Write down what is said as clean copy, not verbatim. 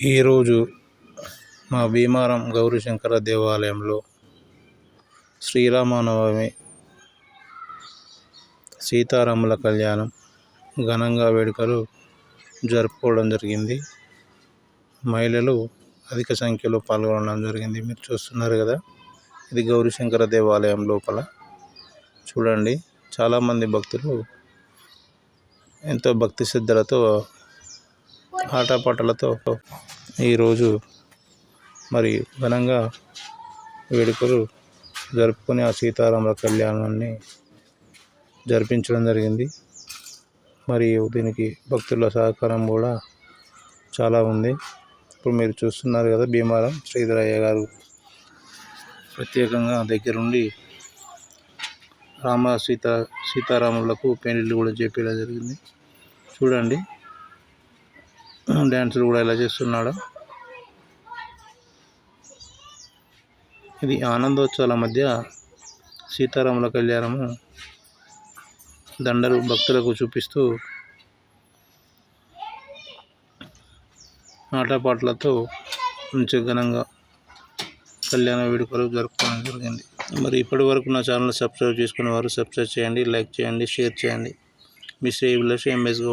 ఈరోజు మా భీమారం గౌరీశంకర దేవాలయంలో శ్రీరామనవమి సీతారాముల కళ్యాణం ఘనంగా వేడుకలు జరుపుకోవడం జరిగింది. మహిళలు అధిక సంఖ్యలో పాల్గొనడం జరిగింది. మీరు చూస్తున్నారు కదా, ఇది గౌరీశంకర దేవాలయం లోపల. చూడండి, చాలామంది భక్తులు ఎంతో భక్తి శ్రద్ధలతో ఆటపాటలతో ఈరోజు మరి ఘనంగా వేడుకలు జరుపుకొని ఆ సీతారాముల కళ్యాణాన్ని జరిపించడం జరిగింది. మరియు దీనికి భక్తుల సహకారం కూడా చాలా ఉంది. ఇప్పుడు మీరు చూస్తున్నారు కదా, భీమారం శ్రీధరయ్య గారు ప్రత్యేకంగా దగ్గరుండి సీతారాములకు పెళ్లిళ్ళు కూడా చేపించడం జరిగింది. చూడండి, డ్యాన్సులు కూడా ఎలా చేస్తున్నాడో. ఇది ఆనందోత్సవాల మధ్య సీతారాముల కళ్యాణము దండలు భక్తులకు చూపిస్తూ ఆటపాటలతో మంచి ఘనంగా కళ్యాణ వేడుకలు జరుపుకోవడం జరిగింది. మరి ఇప్పటి వరకు నా ఛానల్ సబ్స్క్రైబ్ చేసుకునే వారు సబ్స్క్రైబ్ చేయండి, లైక్ చేయండి, షేర్ చేయండి. మీ శ్రీ ఎంఎస్